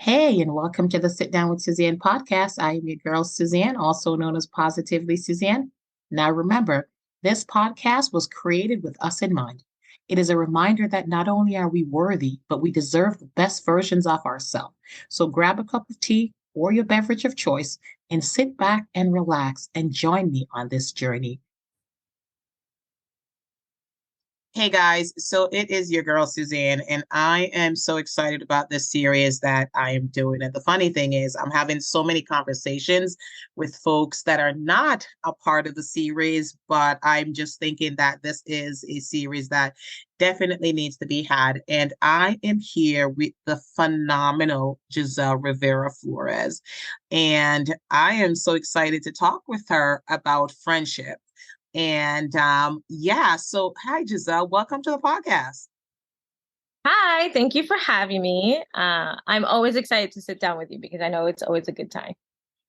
Hey, and welcome to the Sit Down with Suzanne podcast. I am your girl, Suzanne, also known as Positively Suzanne. Now, remember, this podcast was created with us in mind. It is a reminder that not only are we worthy, but we deserve the best versions of ourselves. So grab a cup of tea or your beverage of choice and sit back and relax and join me on this journey. Hey guys, so it is your girl Suzanne, and I am so excited about this series that I am doing. And the funny thing is, I'm having so many conversations with folks that are not a part of the series, but I'm just thinking that this is a series that definitely needs to be had. And I am here with the phenomenal Giselle Rivera-Flores, and I am so excited to talk with her about friendship. And yeah, so hi Giselle, welcome to the podcast. Hi, thank you for having me. I'm always excited to sit down with you because I know it's always a good time.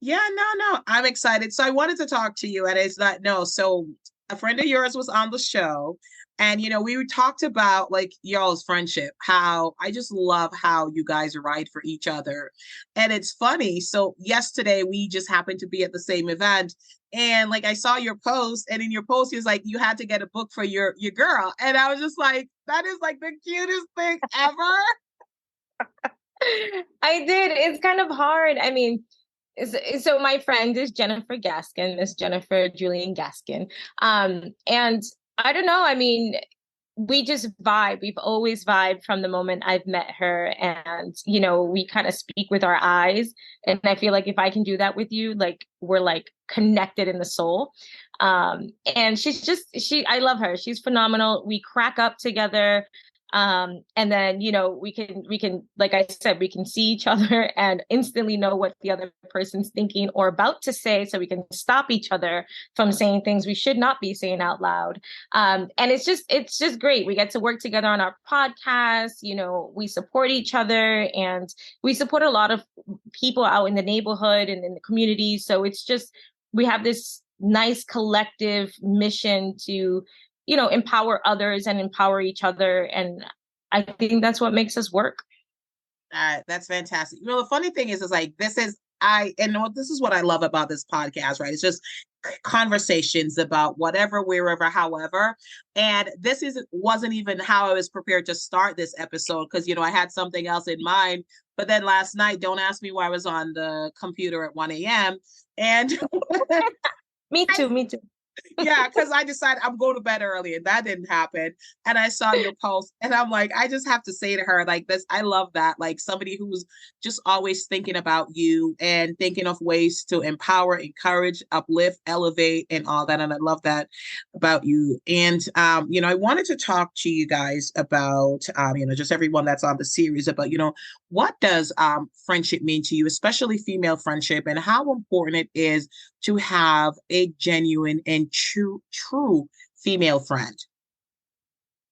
Yeah, no, I'm excited. So I wanted to talk to you, and it's not no. So a friend of yours was on the show, and we talked about like y'all's friendship. How I just love how you guys ride for each other, and it's funny. So yesterday we just happened to be at the same event, and like I saw your post, and in your post, he was like you had to get a book for your girl, and I was just like, that is like the cutest thing ever. I did. It's kind of hard. I mean, so my friend is Jennifer Gaskin, Miss Jennifer Julian Gaskin. And I don't know. I mean, we just vibe. We've always vibed from the moment I've met her. And, we kind of speak with our eyes. And I feel like if I can do that with you, like we're like connected in the soul. And I love her. She's phenomenal. We crack up together. And then, we can, like I said, we can see each other and instantly know what the other person's thinking or about to say. So we can stop each other from saying things we should not be saying out loud. And it's just great. We get to work together on our podcast. We support each other and we support a lot of people out in the neighborhood and in the community. So we have this nice collective mission to empower others and empower each other. And I think that's what makes us work. That's fantastic. The funny thing is like this is what I love about this podcast, right? It's just conversations about whatever, wherever, however. And this is wasn't even how I was prepared to start this episode because I had something else in mind. But then last night, don't ask me why I was on the computer at 1 a.m. And Me too. Me too. yeah, because I decided I'm going to bed early and that didn't happen. And I saw your post and I'm like, I just have to say to her, like this, I love that. Like somebody who's just always thinking about you and thinking of ways to empower, encourage, uplift, elevate, and all that. And I love that about you. And I wanted to talk to you guys about just everyone that's on the series about, what does friendship mean to you, especially female friendship, and how important it is to have a genuine and true female friend.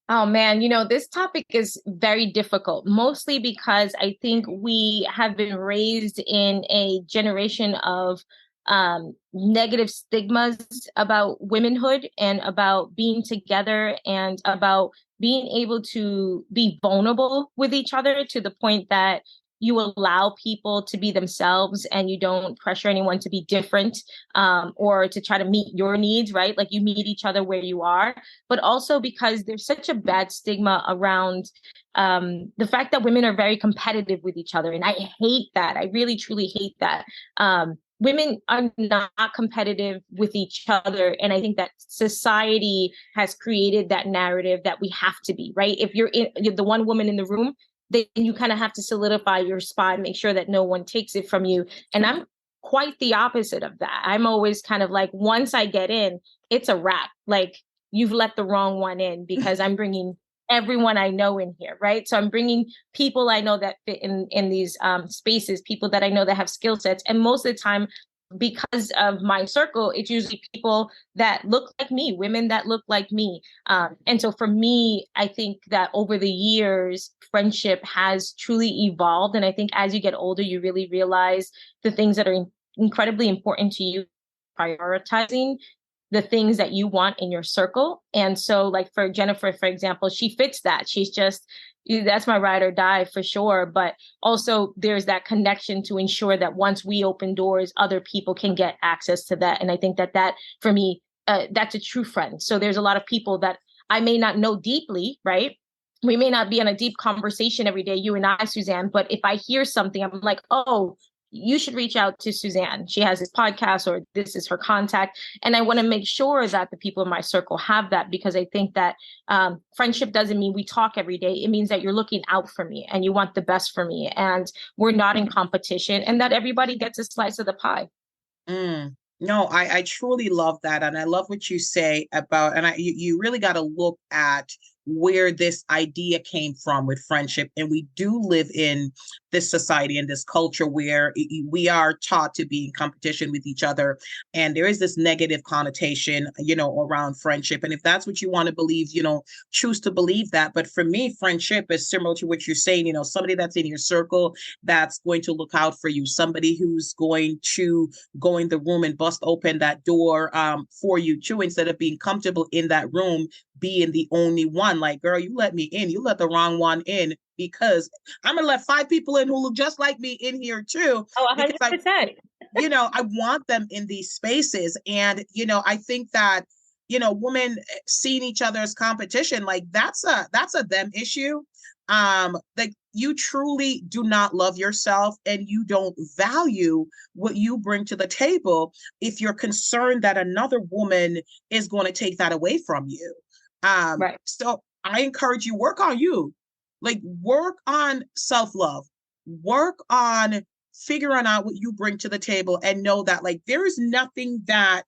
Oh man, this topic is very difficult, mostly because I think we have been raised in a generation of negative stigmas about womanhood and about being together and about being able to be vulnerable with each other to the point that you allow people to be themselves and you don't pressure anyone to be different, or to try to meet your needs, right? Like you meet each other where you are, but also because there's such a bad stigma around the fact that women are very competitive with each other. And I hate that. I really, truly hate that. Women are not competitive with each other. And I think that society has created that narrative that we have to be, right? If you're the one woman in the room, then you kind of have to solidify your spot, make sure that no one takes it from you. And I'm quite the opposite of that. I'm always kind of like, once I get in, it's a wrap. Like you've let the wrong one in because I'm bringing everyone I know in here, right? So I'm bringing people I know that fit in these spaces, people that I know that have skill sets, and most of the time, because of my circle, it's usually people that look like me, women that look like me. And so for me, I think that over the years, friendship has truly evolved. And I think as you get older, you really realize the things that are incredibly important to you, prioritizing the things that you want in your circle. And so like for Jennifer, for example, she fits that. She's just, That's my ride or die for sure. But also there's that connection to ensure that once we open doors, other people can get access to that. And I think that for me, that's a true friend. So there's a lot of people that I may not know deeply, right? We may not be in a deep conversation every day, you and I, Suzanne, but if I hear something, I'm like, oh, you should reach out to Suzanne. She has this podcast or this is her contact. And I want to make sure that the people in my circle have that, because I think that friendship doesn't mean we talk every day. It means that you're looking out for me and you want the best for me. And we're not in competition, and that everybody gets a slice of the pie. Mm. No, I truly love that. And I love what you say about, and you really got to look at where this idea came from with friendship. And we do live in this society and this culture where we are taught to be in competition with each other. And there is this negative connotation, around friendship. And if that's what you want to believe, choose to believe that. But for me, friendship is similar to what you're saying, somebody that's in your circle that's going to look out for you, somebody who's going to go in the room and bust open that door for you too, instead of being comfortable in that room, being the only one. Like, girl, you let me in, you let the wrong one in, because I'm gonna let 5 people in who look just like me in here too, Oh, because 100%. I want them in these spaces. And I think that women seeing each other as competition, like that's a them issue. Like, you truly do not love yourself and you don't value what you bring to the table if you're concerned that another woman is going to take that away from you. Right. So I encourage you, work on you. Like, work on self-love, work on figuring out what you bring to the table, and know that, like, there is nothing that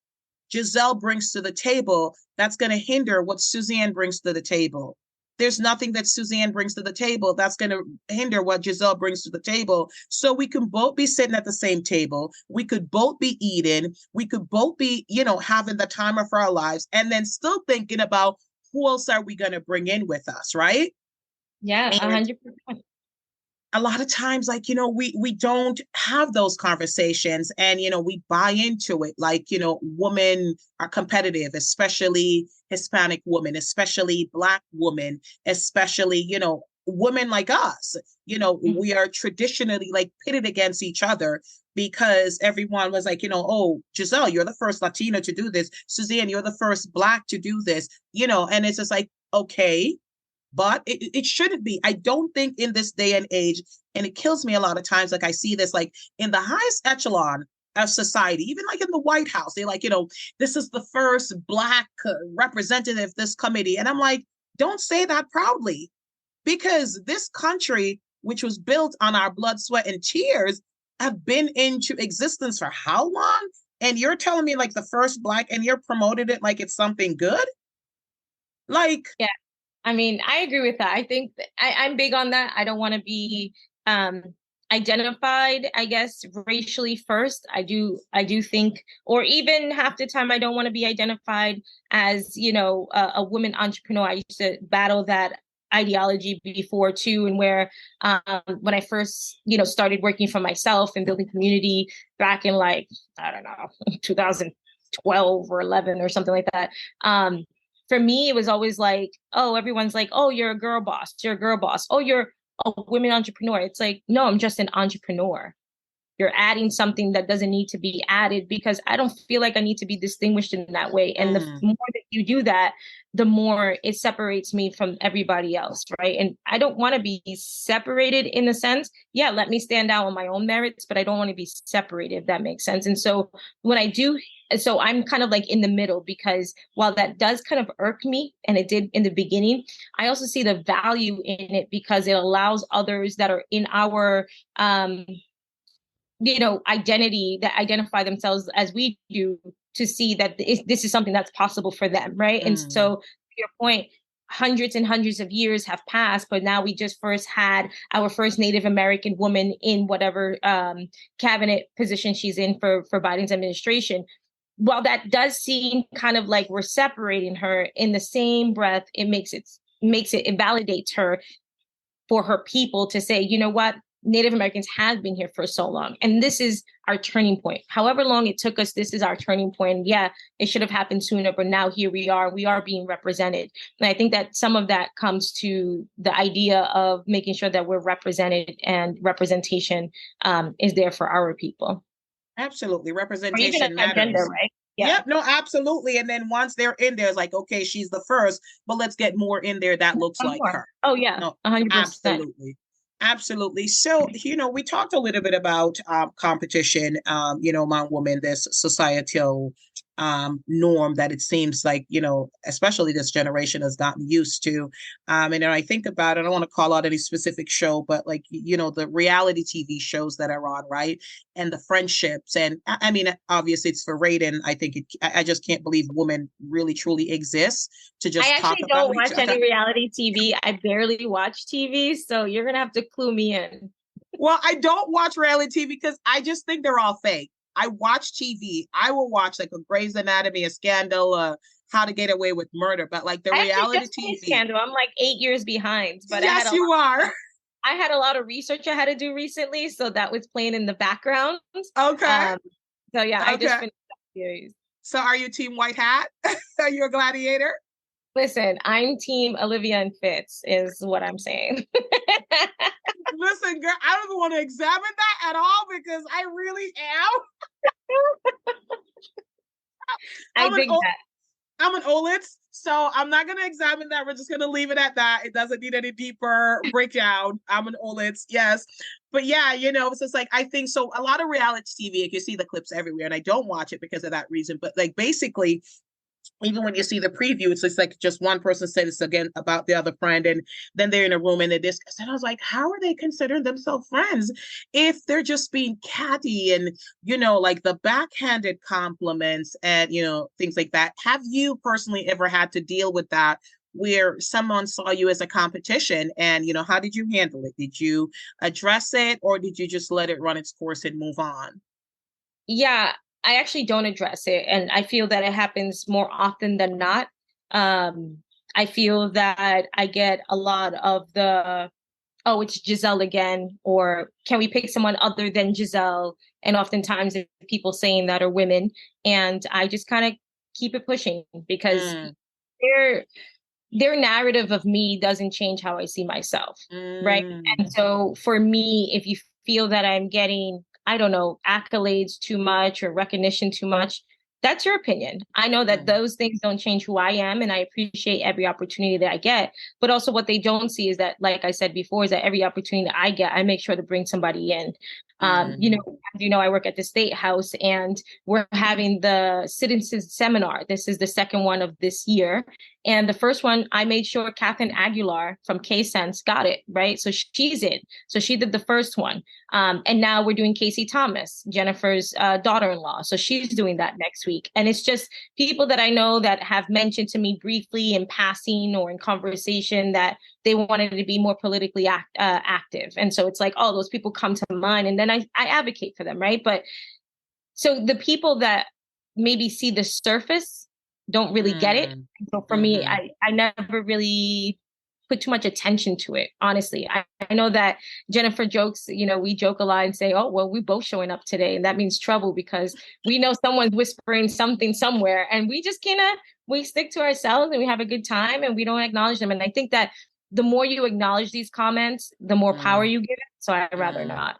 Giselle brings to the table that's going to hinder what Suzanne brings to the table. There's nothing that Suzanne brings to the table that's going to hinder what Giselle brings to the table. So we can both be sitting at the same table. We could both be eating. We could both be, having the time of our lives, and then still thinking about who else are we going to bring in with us, right? Yeah, And 100%. a lot of times, like, we don't have those conversations, and we buy into it, like, women are competitive, especially Hispanic women, especially Black women, especially women like us. We are traditionally, like, pitted against each other, because everyone was like, oh, Giselle, you're the first Latina to do this, Suzanne, you're the first Black to do this, and it's just like, okay, but it shouldn't be. I don't think in this day and age, and it kills me a lot of times, like, I see this, like, in the highest echelon of society, even like in the White House, they're like, this is the first Black representative, this committee. And I'm like, don't say that proudly, because this country, which was built on our blood, sweat, and tears, have been into existence for how long? And you're telling me, like, the first Black, and you're promoted it like it's something good? Like, Yeah. I mean, I agree with that. I think I'm big on that. I don't want to be um, identified, I guess, racially first. I do think, or even half the time, I don't want to be identified as, a woman entrepreneur. I used to battle that ideology before too, and where when I first, started working for myself and building community back in, like, I don't know, 2012 or 11 or something like that. For me, it was always like, oh, everyone's like, oh, you're a girl boss. You're a girl boss. Oh, you're a women entrepreneur. It's like, no, I'm just an entrepreneur. You're adding something that doesn't need to be added, because I don't feel like I need to be distinguished in that way. And the more that you do that, the more it separates me from everybody else, right? And I don't want to be separated in the sense, yeah, let me stand out on my own merits, but I don't want to be separated, if that makes sense. And so when I do, so I'm kind of like in the middle, because while that does kind of irk me, and it did in the beginning, I also see the value in it, because it allows others that are in our identity, that identify themselves as we do, to see that this is something that's possible for them, right? And so, to your point, hundreds and hundreds of years have passed, but now we just first had our first Native American woman in whatever cabinet position she's in for Biden's administration. While that does seem kind of like we're separating her, in the same breath, it validates her for her people to say, you know what? Native Americans have been here for so long. And this is our turning point. However long it took us, this is our turning point. Yeah, it should have happened sooner, but now here we are being represented. And I think that some of that comes to the idea of making sure that we're represented and representation is there for our people. Absolutely. Or even Representation a gender, matters. right? Yeah. Yep, no, absolutely. And then once they're in there, it's like, okay, she's the first, but let's get more in there that looks One like more. her. Oh yeah, No, 100%. absolutely. Absolutely. So, we talked a little bit about competition, among women, this societal norm that it seems like, especially this generation has gotten used to. And then I think about it, I don't want to call out any specific show, but like, the reality TV shows that are on, right? And the friendships. And I mean, obviously it's for rating. I think I just can't believe women really truly exist to I just talk actually about don't each watch other. any reality TV. I barely watch TV, so you're gonna have to clue me in. Well, I don't watch reality TV because I just think they're all fake. I watch TV. I will watch like a Grey's Anatomy, a Scandal, How to Get Away with Murder, but like the I actually reality just finished TV. Scandal. I'm like 8 years behind, but Yes, you are. I had a lot of research I had to do recently, so that was playing in the background. Okay. So yeah, I just Okay. finished that series. So are you team white hat? Are you a gladiator? Listen, I'm team Olivia and Fitz is what I'm saying. Listen, girl, I don't even want to examine that at all because I really am. I I'm an think that. I'm an Olitz, so I'm not going to examine that. We're just going to leave it at that. It doesn't need any deeper breakdown. I'm an Olitz, yes. But yeah, it's just like, I think so. A lot of reality TV, you can see the clips everywhere, and I don't watch it because of that reason. But like basically, even when you see the preview, it's just like just one person said this again about the other friend, and then they're in a room and they discuss. And I was like, how are they considering themselves friends if they're just being catty and like the backhanded compliments and things like that? Have you personally ever had to deal with that? Where someone saw you as a competition and how did you handle it? Did you address it or did you just let it run its course and move on? Yeah, I actually don't address it. And I feel that it happens more often than not. Um, I feel that I get a lot of oh, it's Giselle again, or can we pick someone other than Giselle? And oftentimes people saying that are women. And I just kind of keep it pushing because Mm, their their narrative of me doesn't change how I see myself. Right. mm, And so for me, if you feel that I'm getting, I don't know, accolades too much or recognition too much, that's your opinion. I know that mm, those things don't change who I am, and I appreciate every opportunity that I get. But also, what they don't see is that, like I said before, is that every opportunity that I get, I make sure to bring somebody in. mm, I work at the State House, and we're having the citizens seminar. This is the second one of this year, and the first one, I made sure Catherine Aguilar from K-Sense got it, right? So she's in. So she did the first one. And now we're doing Casey Thomas, Jennifer's daughter-in-law. So she's doing that next week. And it's just people that I know that have mentioned to me briefly in passing or in conversation that they wanted to be more politically active. And so it's like, oh, those people come to mind. And then I advocate for them, right? But so the people that maybe see the surface don't really get it. mm, So for me, mhm, I never really put too much attention to it, honestly. I know that Jennifer jokes, we joke a lot and say, oh, well, we both showing up today. And that means trouble because we know someone's whispering something somewhere and we just we stick to ourselves and we have a good time and we don't acknowledge them. And I think that the more you acknowledge these comments, the more power mm, you give it. So I'd rather mm. not.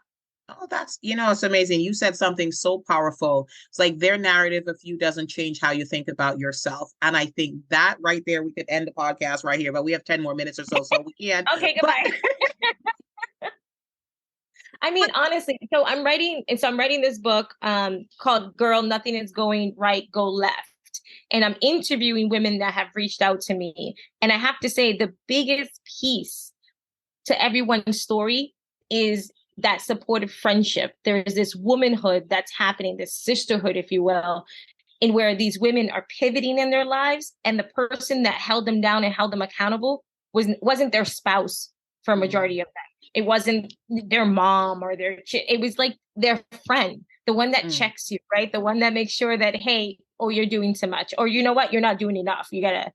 Oh, it's amazing. You said something so powerful. It's like their narrative of you doesn't change how you think about yourself. And I think that right there, we could end the podcast right here, but we have 10 more minutes or so, so we can. Okay, But, goodbye. I mean, but honestly, I'm writing this book called Girl, Nothing is Going Right, Go Left. And I'm interviewing women that have reached out to me. And I have to say, the biggest piece to everyone's story is that supportive friendship. There is this womanhood that's happening, this sisterhood, if you will, in where these women are pivoting in their lives. And the person that held them down and held them accountable wasn't their spouse for a mm, majority of them. It wasn't their mom or it was like their friend, the one that mm, checks you, right? The one that makes sure that, hey, oh, you're doing too much. Or you know what? You're not doing enough. You got to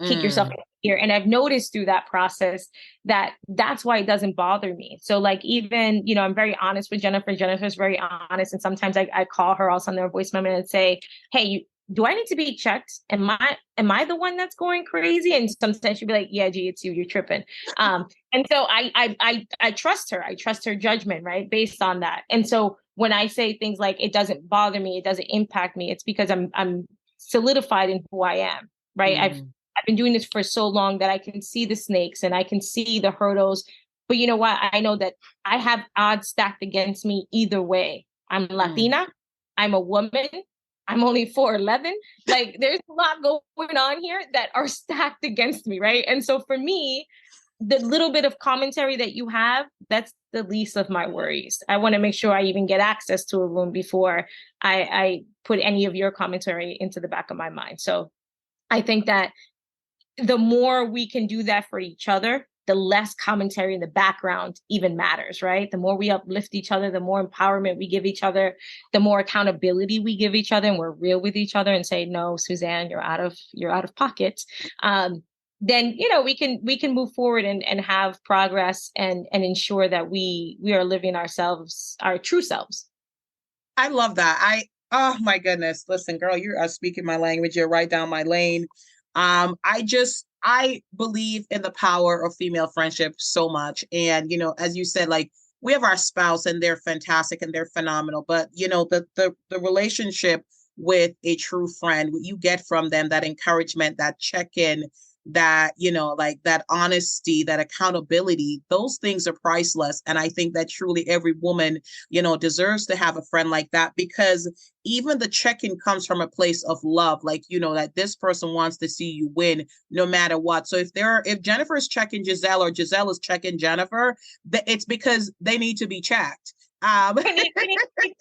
kick yourself in mm. here. And I've noticed through that process that that's why it doesn't bother me. So like, even, I'm very honest with Jennifer. Jennifer's very honest. And sometimes I call her also on their voice memo and say, hey, do I need to be checked? Am I the one that's going crazy? And sometimes she'll be like, yeah, G, it's you, you're tripping. And so I trust her. I trust her judgment, right? Based on that. And so when I say things like it doesn't bother me, it doesn't impact me, it's because I'm solidified in who I am, right? I've been doing this for so long that I can see the snakes and I can see the hurdles. But you know what? I know that I have odds stacked against me either way. I'm Latina. I'm a woman. I'm only 4'11". Like there's a lot going on here that are stacked against me, right? And so for me, the little bit of commentary that you have, that's the least of my worries. I want to make sure I even get access to a room before I put any of your commentary into the back of my mind. So I think that the more we can do that for each other, the less commentary in the background even matters, right? The more we uplift each other, the more empowerment we give each other, the more accountability we give each other, and we're real with each other and say, no, Suzanne, you're out of pocket. Then we can move forward and have progress and ensure that we are living ourselves, our true selves. I love that. Oh my goodness. Listen, girl, you are speaking my language. You're right down my lane. I believe in the power of female friendship so much. And, as you said, like we have our spouse and they're fantastic and they're phenomenal. But, the relationship with a true friend, what you get from them, that encouragement, that check-in, that, like that honesty, that accountability, those things are priceless. And I think that truly every woman, deserves to have a friend like that, because even the check-in comes from a place of love, like, that this person wants to see you win no matter what. So if Jennifer is checking Giselle or Giselle is checking Jennifer, it's because they need to be checked. We need to be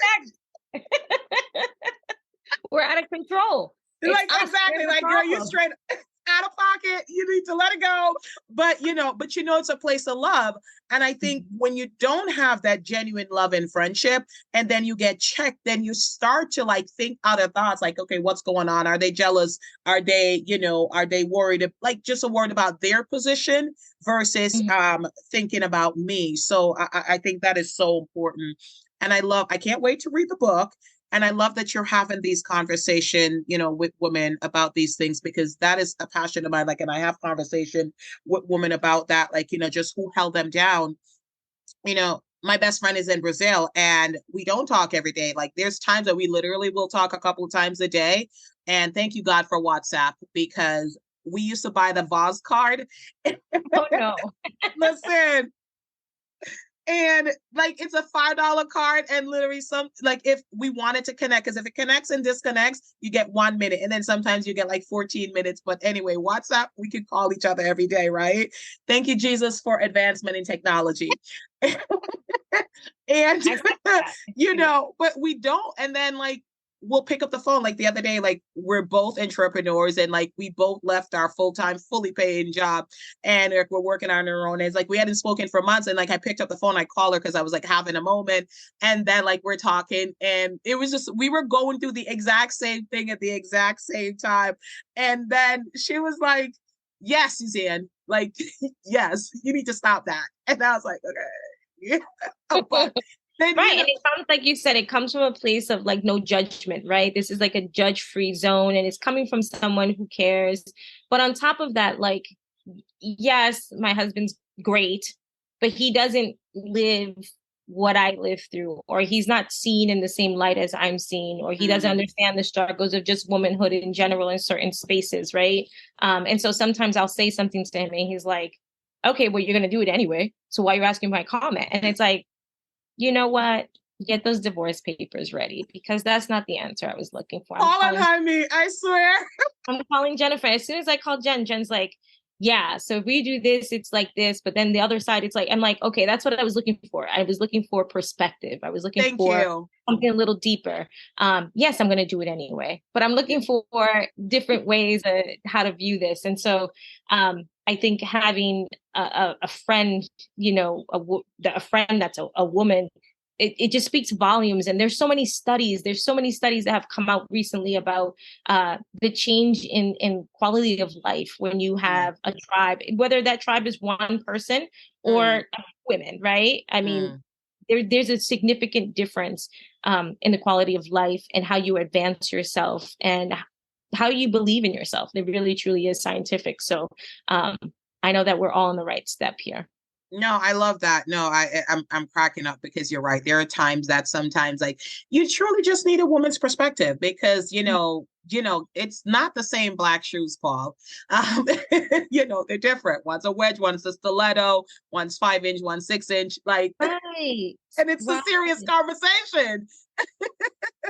checked. We're out of control. Like, exactly. Like, girl, you straight out of pocket. You need to let it go. But it's a place of love. And I think when you don't have that genuine love and friendship, and then you get checked, then you start to like think other thoughts, like, okay, what's going on? Are they jealous? Are they, are they worried? Like just worried about their position versus thinking about me. So I think that is so important. And I can't wait to read the book. And I love that you're having these conversations, with women about these things, because that is a passion of mine. Like, and I have conversation with women about that, like, just who held them down. My best friend is in Brazil and we don't talk every day. Like there's times that we literally will talk a couple of times a day. And thank you God for WhatsApp, because we used to buy the Voz card. Oh no. Listen. And like it's a $5 card, and literally like if we wanted to connect, because if it connects and disconnects, you get 1 minute, and then sometimes you get like 14 minutes. But anyway, WhatsApp, we can call each other every day, right? Thank you, Jesus, for advancement in technology. And but we don't. And then like we'll pick up the phone. Like the other day, like we're both entrepreneurs and like we both left our full-time, fully paying job, and we're working on our own. It's like we hadn't spoken for months, and like I picked up the phone, I called her because I was like having a moment, and then like we're talking, and it was just we were going through the exact same thing at the exact same time, and then she was like, "Yes, Suzanne, like yes, you need to stop that," and I was like, "Okay." But then, right. And it sounds like you said, it comes from a place of like no judgment, right? This is like a judge-free zone, and it's coming from someone who cares. But on top of that, like, yes, my husband's great, but he doesn't live what I live through, or he's not seen in the same light as I'm seen, or he doesn't understand the struggles of just womanhood in general in certain spaces, right? And so sometimes I'll say something to him and he's like, okay, well, you're going to do it anyway. So why are you asking my comment? And it's like, you know what? Get those divorce papers ready, because that's not the answer I was looking for. I swear. I'm calling Jennifer. As soon as I call Jen's like, yeah, so if we do this, it's like this. But then the other side, it's like, I'm like, okay, that's what I was looking for. I was looking for perspective. I was looking for something a little deeper. Yes, I'm going to do it anyway, but I'm looking for different ways how to view this. And so I think having a friend, a friend that's a woman it just speaks volumes. And there's so many studies that have come out recently about the change in quality of life when you Mm, have a tribe, whether that tribe is one person mm, or women, right? I mean, mm. there's a significant difference in the quality of life and how you advance yourself and how you believe in yourself. It really truly is scientific. So um, I know that we're all on the right step here. No, I love that. No, I'm cracking up because you're right. There are times that sometimes like you truly just need a woman's perspective because it's not the same black shoes, Paul. Um, they're different. One's a wedge, one's a stiletto, one's 5 inch, one's 6 inch. Like, Right. and it's a Right. serious conversation.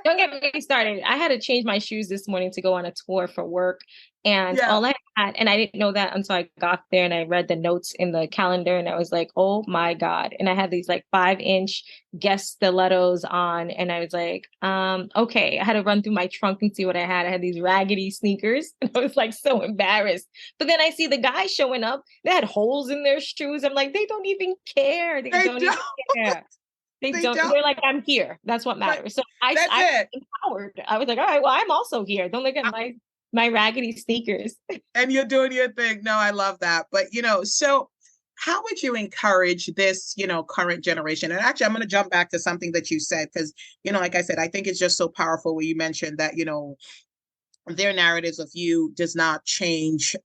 Don't get me started. I had to change my shoes this morning to go on a tour for work. And Yeah. all I had, and I didn't know that until I got there and I read the notes in the calendar and I was like, oh my God. And I had these like 5 inch Guess stilettos on. And I was like, okay. I had to run through my trunk and see what I had. I had these raggedy sneakers. And I was like so embarrassed. But then I see the guys showing up. They had holes in their shoes. I'm like, they don't even care. They They don't don't. even care. They They don't. don't. They're like, I'm here. That's what Right. matters. So That's I it. empowered. I was like, all right, well, I'm also here. Don't look at my raggedy sneakers. And you're doing your thing. No, I love that. But so how would you encourage this, current generation? And actually, I'm going to jump back to something that you said because, like I said, I think it's just so powerful where you mentioned that, their narratives of you does not change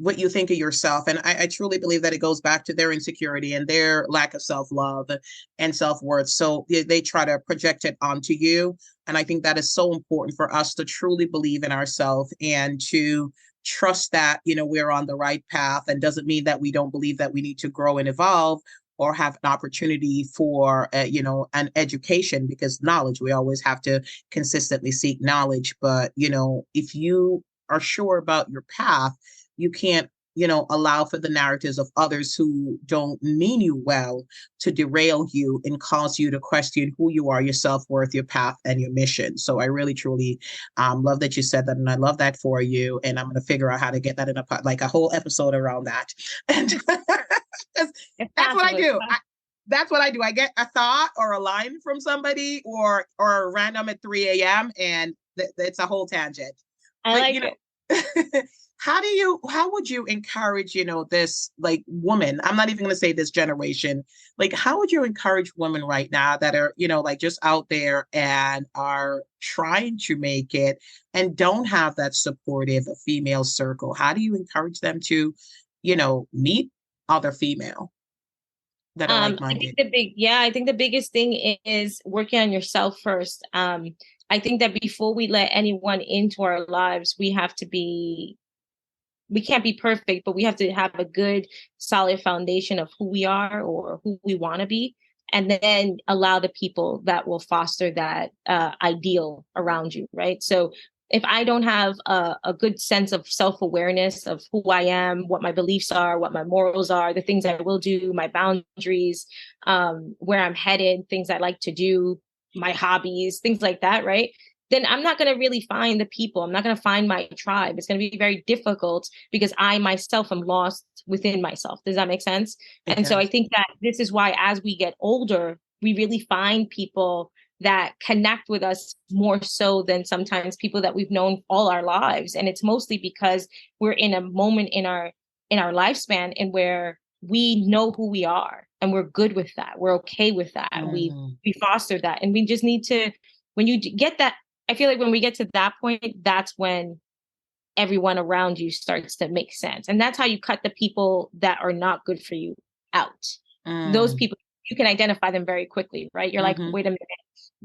what you think of yourself. And I truly believe that it goes back to their insecurity and their lack of self-love and self-worth. So they try to project it onto you. And I think that is so important for us to truly believe in ourselves and to trust that, we're on the right path, and doesn't mean that we don't believe that we need to grow and evolve or have an opportunity for, an education, because knowledge, we always have to consistently seek knowledge. But, if you are sure about your path, you can't allow for the narratives of others who don't mean you well to derail you and cause you to question who you are, your self-worth, your path, and your mission. So I really truly love that you said that, and I love that for you, and I'm going to figure out how to get that in like a whole episode around that. And It's that's what I possible. do. That's what I do. I get a thought or a line from somebody or random at 3 a.m. and it's a whole tangent. I But like it. how would you encourage, this like woman? I'm not even going to say this generation. Like, how would you encourage women right now that are, like just out there and are trying to make it and don't have that supportive female circle? How do you encourage them to, meet other female that are like-minded? I think the biggest thing is working on yourself first. I think that before we let anyone into our lives, we can't be perfect, but we have to have a good, solid foundation of who we are or who we want to be. And then allow the people that will foster that ideal around you, right? So if I don't have a good sense of self-awareness of who I am, what my beliefs are, what my morals are, the things I will do, my boundaries, where I'm headed, things I like to do, my hobbies, things like that, right? Then I'm not going to really find the people. I'm not going to find my tribe. It's going to be very difficult because I myself am lost within myself. Does that make sense? It And so I does. think that this is why, as we get older, we really find people that connect with us more so than sometimes people that we've known all our lives. And it's mostly because we're in a moment in our lifespan in where we know who we are and we're good with that. We're okay with that. Mm, We foster that. And we just need to, when you get that, I feel like when we get to that point, that's when everyone around you starts to make sense. And that's how you cut the people that are not good for you out. Those mm, people, you can identify them very quickly, right? You're like, mm-hmm, wait a minute.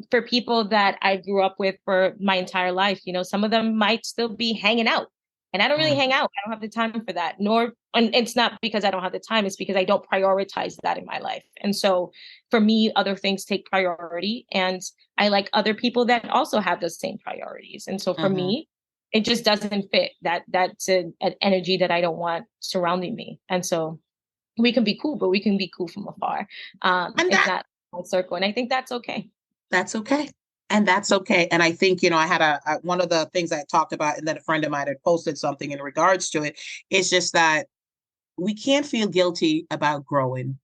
For people that I grew up with for my entire life, some of them might still be hanging out. And I don't really mm, hang out. I don't have the time for that. And it's not because I don't have the time, it's because I don't prioritize that in my life. And so for me, other things take priority. And I like other people that also have those same priorities. And so for mm-hmm. me, it just doesn't fit. That's an energy that I don't want surrounding me. And so we can be cool, but we can be cool from afar. And It's not my circle. And I think that's okay. that's okay. And that's okay. And I think, I had one of the things I talked about, and then a friend of mine had posted something in regards to it. It's just that we can't feel guilty about growing.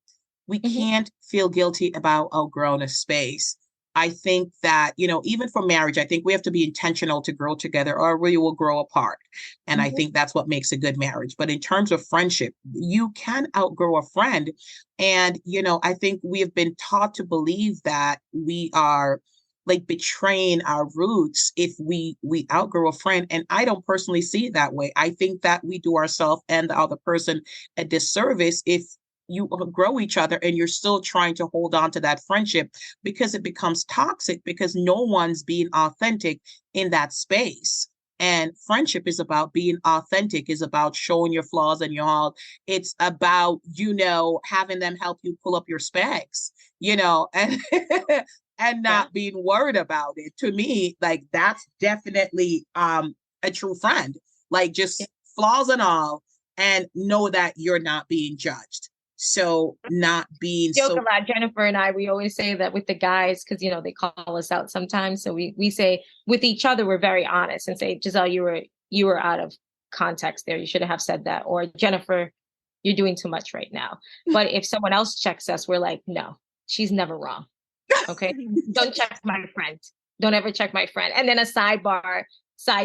we Hmm. can't feel guilty about outgrowing a space. I think that, even for marriage, I think we have to be intentional to grow together or we will grow apart. And I Hmm. think that's what makes a good marriage. But in terms of friendship, you can outgrow a friend. And, I think we have been taught to believe that we are like betraying our roots if we outgrow a friend. And I don't personally see it that way. I think that we do ourselves and the other person a disservice if you grow each other and you're still trying to hold on to that friendship because it becomes toxic because no one's being authentic in that space. And friendship is about being authentic, is about showing your flaws and your all. It's about, having them help you pull up your specs, and and Yeah. not being worried about it. To me, like that's definitely a true friend. Like Yeah. just flaws and all, and know that you're not being judged. So not being Joke so about Jennifer and I. We always say that with the guys because they call us out sometimes. So we say with each other we're very honest and say, Giselle, you were out of context there. You shouldn't have said that. Or Jennifer, you're doing too much right now. But if someone else checks us, we're like, no, she's never wrong. Okay. Don't check my friend. Don't ever check my friend. And then a side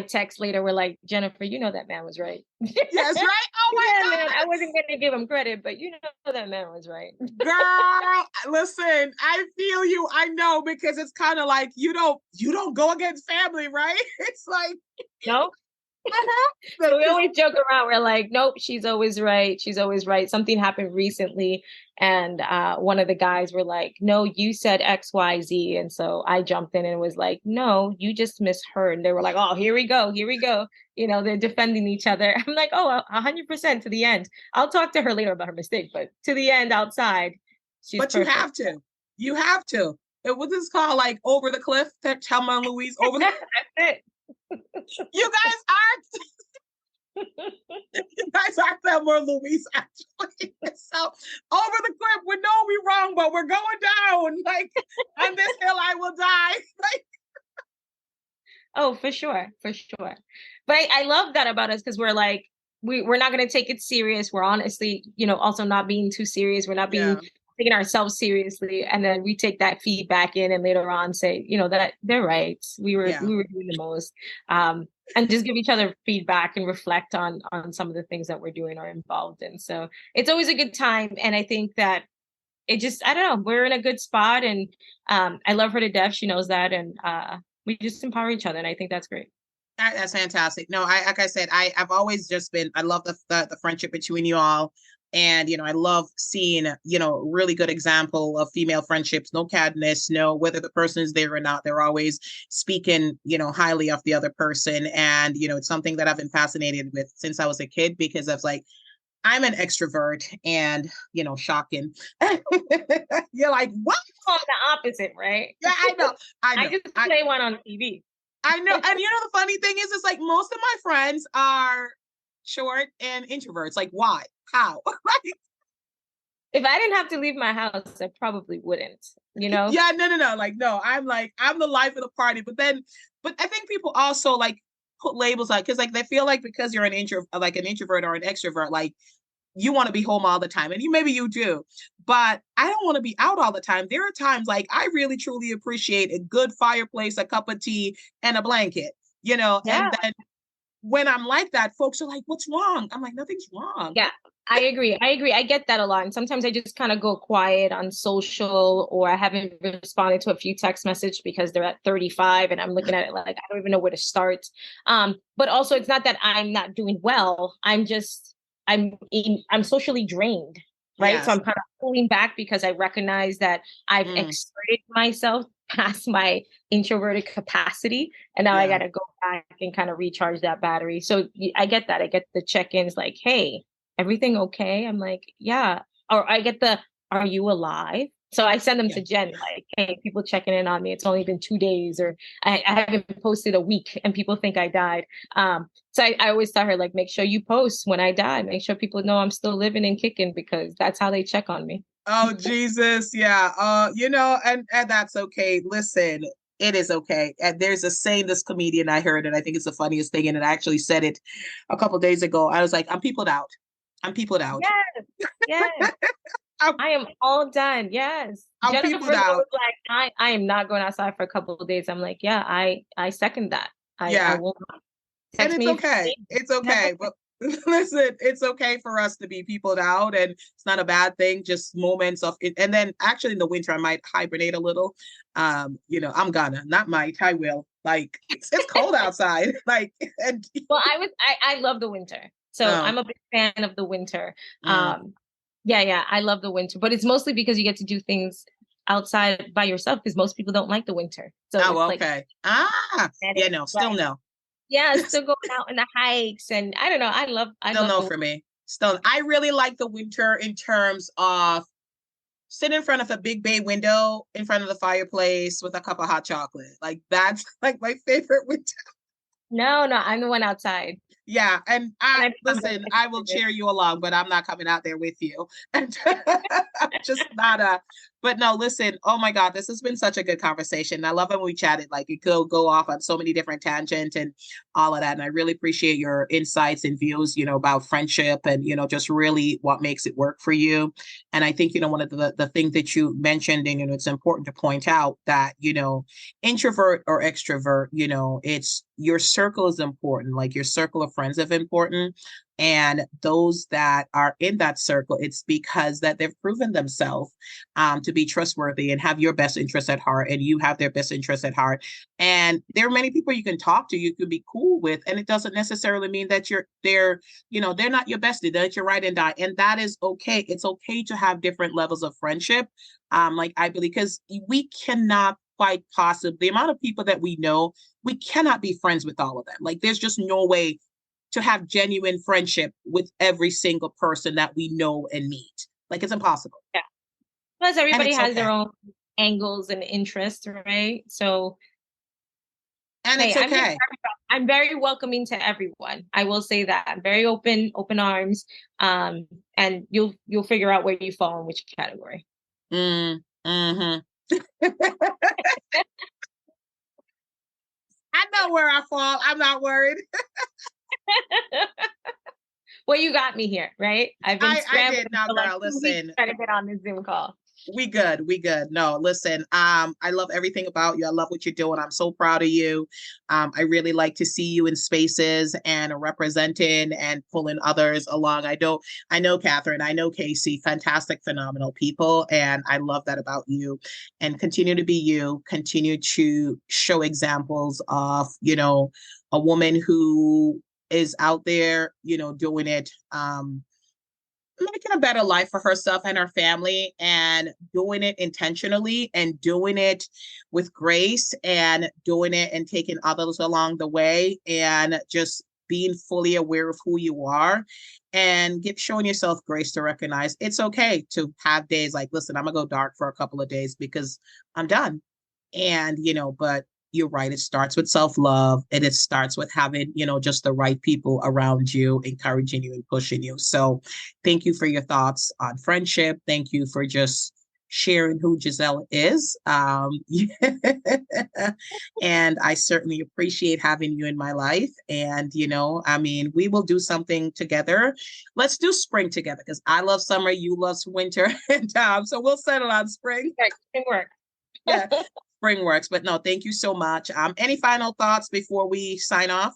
text later, we're like, Jennifer, you know that man was right. yes, right? Oh my Yeah, man. I God. wasn't gonna give him credit, but that man was right. Girl, listen, I feel you. I know because it's kind of like you don't go against family, right? It's like No. So we because always joke around. We're like, nope, she's always right. She's always right. Something happened recently, and one of the guys were like, no, you said XYZ. And so I jumped in and was like, no, you just misheard. And they were like, oh, here we go. Here we go. They're defending each other. I'm like, oh, 100% to the end. I'll talk to her later about her mistake, but to the end outside, she's but you perfect. have to. You have to. It was this called like over the cliff, Thelma and Louise over the That's you guys are it. you guys are Thelma and Louise actually. So over the cliff, we know we're wrong, but we're going down. Like on this hill I will die. Like Oh, for sure, for sure. But I love that about us because we're like we're not going to take it serious. We're honestly, also not being too serious. We're not being yeah, taking ourselves seriously, and then we take that feedback in, and later on say, that they're right. We were yeah. we were doing the most, and just give each other feedback and reflect on some of the things that we're doing or involved in. So it's always a good time, and I think that it just I don't know we're in a good spot, and I love her to death. She knows that, and we just empower each other, and I think that's great. That's fantastic. No, I like I said, I've always just been. I love the friendship between you all, and I love seeing really good example of female friendships. No cadness, no whether the person is there or not. They're always speaking highly of the other person, and it's something that I've been fascinated with since I was a kid because I was like I'm an extrovert, and shocking. You're like what? On the opposite, right? Yeah, I know, I I know. just play one on TV. I know. And the funny thing is, it's like most of my friends are short and introverts. Like, why? How? Like, If I didn't have to leave my house, I probably wouldn't, you know? yeah, no, no, no. I'm the life of the party. But I think people also like put labels on because like they feel like because you're an introvert or an extrovert, like you want to be home all the time. And maybe you do, but I don't want to be out all the time. There are times like I really truly appreciate a good fireplace, a cup of tea, and a blanket, Yeah. and then when I'm like that, folks are like, what's wrong? I'm like, nothing's wrong. Yeah. I agree. I agree. I get that a lot. And sometimes I just kind of go quiet on social or I haven't responded to a few text messages because they're at 35 and I'm looking at it like I don't even know where to start. But also it's not that I'm not doing well. I'm socially drained, right? So Yes. I'm kind of pulling back because I recognize that I've Mm, exerted myself past my introverted capacity. And now I yeah. got to go back and kind of recharge that battery. So I get that. I get the check-ins like, hey, everything okay? I'm like, yeah. Or I get are you alive? So I send them Yeah. to Jen, like, hey, people checking in on me. It's only been 2 days, or I haven't posted a week and people think I died. So I always tell her, like, make sure you post when I die. Make sure people know I'm still living and kicking because that's how they check on me. Oh, Jesus. Yeah. And that's okay. Listen, it is okay. And there's a saying this comedian I heard, and I think it's the funniest thing. And it actually said it a couple days ago. I was like, I'm peopled out. I'm peopled out. Yes, yes. I am all done. Yes. I'm Jennifer peopled was out. like, I am not going outside for a couple of days. I'm like, yeah, I second that. I Yeah. will And text it's me if you okay. need It's me. okay. But listen, it's okay for us to be peopled out, and it's not a bad thing. Just moments of it. And then actually in the winter, I might hibernate a little. I'm gonna, not might, I will. Like it's cold outside. Like and Well, I love the winter. So oh, I'm a big fan of the winter. mm, Yeah, I love the winter, but it's mostly because you get to do things outside by yourself because most people don't like the winter. So oh, it's like, okay. Yeah, no, but still no. yeah, still going out in the hikes and I don't know. I Still love no the for me. Still, I really like the winter in terms of sit in front of a big bay window in front of the fireplace with a cup of hot chocolate. Like that's like my favorite winter. No, I'm the one outside. Yeah, and And I I become listen, I will excited. cheer you along, but I'm not coming out there with you. And I'm just not a but no, listen, oh my God, this has been such a good conversation. I love it when we chatted. Like it could go off on so many different tangents and all of that. And I really appreciate your insights and views, about friendship and just really what makes it work for you. And I think, one of the things that you mentioned, and it's important to point out that, introvert or extrovert, it's your circle is important, like your circle of friends is important. And those that are in that circle, it's because that they've proven themselves to be trustworthy and have your best interest at heart, and you have their best interest at heart. And there are many people you can talk to, you can be cool with, and it doesn't necessarily mean that they're not your bestie, that you're right and die, and that is okay. It's okay to have different levels of friendship. Like I believe, because we cannot quite possibly the amount of people that we know, we cannot be friends with all of them. Like there's just no way to have genuine friendship with every single person that we know and meet. Like it's impossible. Yeah. Plus, And everybody it's has their okay. own angles and interests, right? So, And hey, it's okay. I'm very welcoming to everyone. I will say that I'm very open arms. And you'll figure out where you fall in which category. Mm-hmm. I know where I fall. I'm not worried. Well, you got me here, right? I've been I did scrambling now, for like girl. 2 weeks Listen, trying to get on this Zoom call. we good. We good. No, listen, I love everything about you. I love what you're doing. I'm so proud of you. I really like to see you in spaces and representing and pulling others along. I know Catherine, I know Casey, fantastic, phenomenal people. And I love that about you. And continue to be you, continue to show examples of, a woman who is out there, doing it. Making a better life for herself and her family, and doing it intentionally and doing it with grace and doing it and taking others along the way, and just being fully aware of who you are, and showing yourself grace to recognize it's okay to have days like, listen, I'm gonna go dark for a couple of days because I'm done. And but you're right, it starts with self-love, and it starts with having just the right people around you, encouraging you and pushing you. So thank you for your thoughts on friendship. Thank you for just sharing who Giselle is. And I certainly appreciate having you in my life. And I mean, we will do something together. Let's do spring together, because I love summer, you love winter. And so we'll settle on spring. Right, it work. Yeah, spring works. But no, thank you so much. Any final thoughts before we sign off?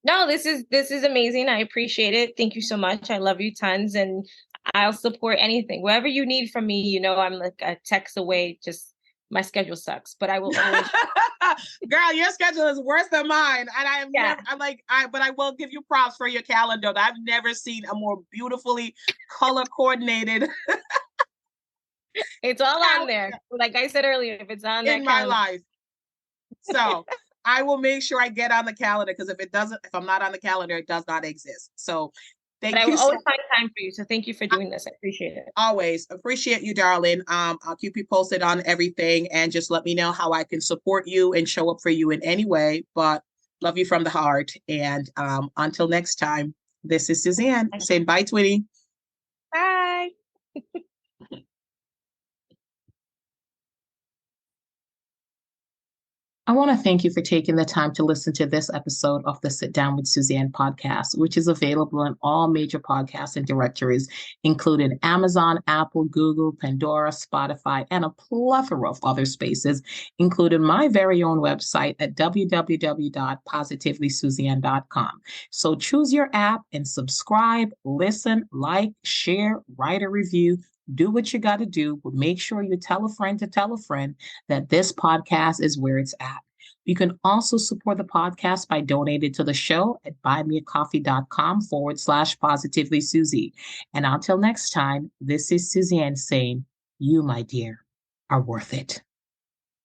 No, this is amazing. I appreciate it. Thank you so much. I love you tons, and I'll support anything. Whatever you need from me, I'm like a text away. Just my schedule sucks, but I will always. Girl, your schedule is worse than mine. And I am Yeah, never, but I will give you props for your calendar. I've never seen a more beautifully color coordinated it's all on there. calendar Like I said earlier, if it's on in that my calendar. life. So I will make sure I get on the calendar, because if I'm not on the calendar, it does not exist. So But thank I will you so always find time for you. So thank you for doing this. I appreciate it. always appreciate you, darling. I'll keep you posted on everything, and just let me know how I can support you and show up for you in any way. But love you from the heart. And until next time, this is Suzanne saying bye, Twitty. Bye. I want to thank you for taking the time to listen to this episode of the Sit Down with Suzanne podcast, which is available in all major podcasts and directories, including Amazon, Apple, Google, Pandora, Spotify, and a plethora of other spaces, including my very own website at www.positivelysuzanne.com. So choose your app and subscribe, listen, like, share, write a review. Do what you got to do, but make sure you tell a friend to tell a friend that this podcast is where it's at. You can also support the podcast by donating to the show at buymeacoffee.com/positively Susie. And until next time, this is Suzanne saying, you, my dear, are worth it.